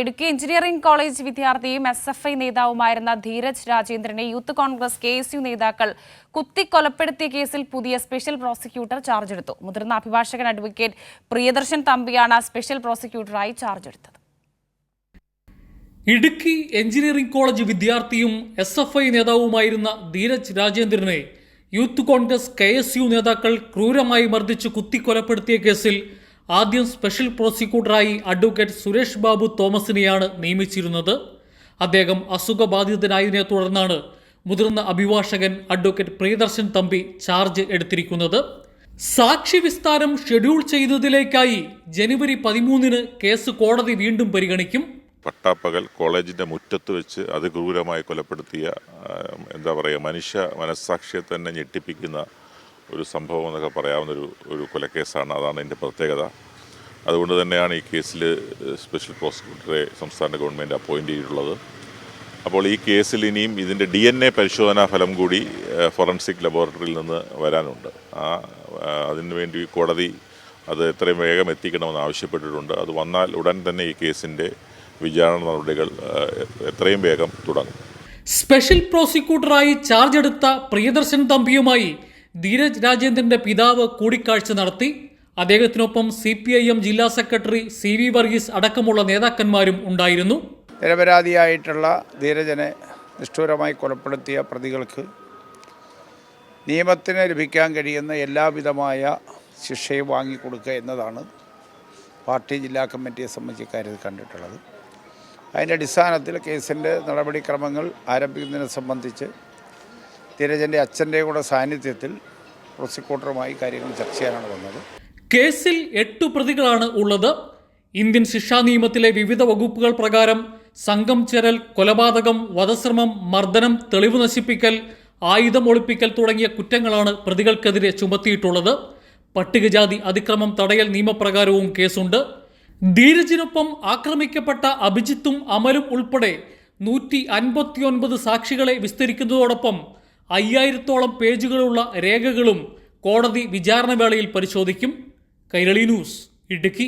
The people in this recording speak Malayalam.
ഇടുക്കി എഞ്ചിനീയറിംഗ് കോളേജ് വിദ്യാർത്ഥിയും SFI നേതാവുമായിരുന്ന ധീരജ് രാജേന്ദ്രനെ യൂത്ത് കോൺഗ്രസ് KSU നേതാക്കൾ കുത്തിക്കൊലപ്പെടുത്തിയ കേസിൽ പുതിയ സ്പെഷ്യൽ പ്രോസിക്യൂട്ടർ ചാർജ് എടുത്തു. മുതിർന്ന അഭിഭാഷകൻ അഡ്വക്കേറ്റ് പ്രിയദർശൻ തമ്പിയാണ് സ്പെഷ്യൽ പ്രോസിക്യൂട്ടറായി ചാർജ് എടുത്തത്. ഇടുക്കി എഞ്ചിനീയറിംഗ് കോളേജ് വിദ്യാർത്ഥിയും SFI നേതാവുമായിരുന്ന ധീരജ് രാജേന്ദ്രനെ യൂത്ത് കോൺഗ്രസ് KSU നേതാക്കൾ ക്രൂരമായി മർദ്ദിച്ച് കുത്തിക്കൊലപ്പെടുത്തിയ കേസിൽ ആദ്യം സ്പെഷ്യൽ പ്രോസിക്യൂട്ടറായി അഡ്വക്കേറ്റ് സുരേഷ് ബാബു തോമസിനെയാണ് നിയമിച്ചിരുന്നത്. അദ്ദേഹം അസുഖബാധിതനായതിനെ തുടർന്നാണ് മുതിർന്ന അഭിഭാഷകൻ അഡ്വക്കേറ്റ് പ്രിയദർശൻ തമ്പി ചാർജ് എടുത്തിരിക്കുന്നത്. സാക്ഷി വിസ്താരം ഷെഡ്യൂൾ ചെയ്യുന്നതിലേക്കായി ജനുവരി 13 കേസ് കോടതി വീണ്ടും പരിഗണിക്കും. പട്ടാപ്പകൽ കോളേജിൻ്റെ മുറ്റത്ത് വെച്ച് അതിക്രൂരമായി കൊലപ്പെടുത്തിയ മനുഷ്യ മനസ്സാക്ഷിയെ തന്നെ ഞെട്ടിപ്പിക്കുന്ന ഒരു സംഭവം എന്നൊക്കെ പറയാവുന്ന ഒരു കൊലക്കേസാണ്. അതാണ് ഇതിൻ്റെ പ്രത്യേകത. അതുകൊണ്ട് തന്നെയാണ് ഈ കേസിൽ സ്പെഷ്യൽ പ്രോസിക്യൂട്ടറെ സംസ്ഥാന ഗവൺമെൻറ് അപ്പോയിൻ്റ് ചെയ്തിട്ടുള്ളത്. അപ്പോൾ ഈ കേസിൽ ഇനിയും ഇതിൻ്റെ DNA പരിശോധനാ ഫലം കൂടി ഫോറൻസിക് ലബോറട്ടറിയിൽ നിന്ന് വരാനുണ്ട്. അതിനുവേണ്ടി കോടതി അത് എത്രയും വേഗം എത്തിക്കണമെന്ന് ആവശ്യപ്പെട്ടിട്ടുണ്ട്. അത് വന്നാൽ ഉടൻ തന്നെ ഈ കേസിൻ്റെ വിചാരണ നടപടികൾ എത്രയും വേഗം തുടങ്ങും. സ്പെഷ്യൽ പ്രോസിക്യൂട്ടറായി ചാർജ് എടുത്ത പ്രിയദർശൻ തമ്പിയുമായി ധീരജ് രാജേന്ദ്രന്റെ പിതാവ് കൂടിക്കാഴ്ച നടത്തി. അദ്ദേഹത്തിനൊപ്പം CPIM ജില്ലാ സെക്രട്ടറി CV വർഗീസ് അടക്കമുള്ള നേതാക്കന്മാരും ഉണ്ടായിരുന്നു. നിരപരാധിയായിട്ടുള്ള ധീരജനെ നിഷ്ഠൂരമായി കൊലപ്പെടുത്തിയ പ്രതികൾക്ക് നിയമത്തിന് ലഭിക്കാൻ കഴിയുന്ന എല്ലാവിധമായ ശിക്ഷയും വാങ്ങിക്കൊടുക്കുക എന്നതാണ് പാർട്ടി ജില്ലാ കമ്മിറ്റിയെ സംബന്ധിച്ച് കാര്യത്തിൽ കണ്ടിട്ടുള്ളത്. അതിൻ്റെ അടിസ്ഥാനത്തിൽ കേസിൻ്റെ നടപടിക്രമങ്ങൾ ആരംഭിക്കുന്നതിനെ സംബന്ധിച്ച് ധീരജൻ്റെ അച്ഛൻ്റെ കൂടെ സാന്നിധ്യത്തിൽ പ്രോസിക്യൂട്ടറുമായി കാര്യങ്ങൾ ചർച്ച ചെയ്യാനാണ് വന്നത്. കേസിൽ 8 പ്രതികളാണ് ഉള്ളത്. ഇന്ത്യൻ ശിക്ഷാ നിയമത്തിലെ വിവിധ വകുപ്പുകൾ പ്രകാരം സംഘം ചേരൽ, കൊലപാതകം, വധശ്രമം, മർദ്ദനം, തെളിവ് നശിപ്പിക്കൽ, ആയുധം ഒളിപ്പിക്കൽ തുടങ്ങിയ കുറ്റങ്ങളാണ് പ്രതികൾക്കെതിരെ ചുമത്തിയിട്ടുള്ളത്. പട്ടികജാതി അതിക്രമം തടയൽ നിയമപ്രകാരവും കേസുണ്ട്. ധീരജിനൊപ്പം ആക്രമിക്കപ്പെട്ട അഭിജിത്തും അമലും ഉൾപ്പെടെ 159 സാക്ഷികളെ വിസ്തരിക്കുന്നതോടൊപ്പം 5000-ഓളം പേജുകളുള്ള രേഖകളും കോടതി വിചാരണ വേളയിൽ പരിശോധിക്കും. കൈരളി ന്യൂസ്, ഇടുക്കി.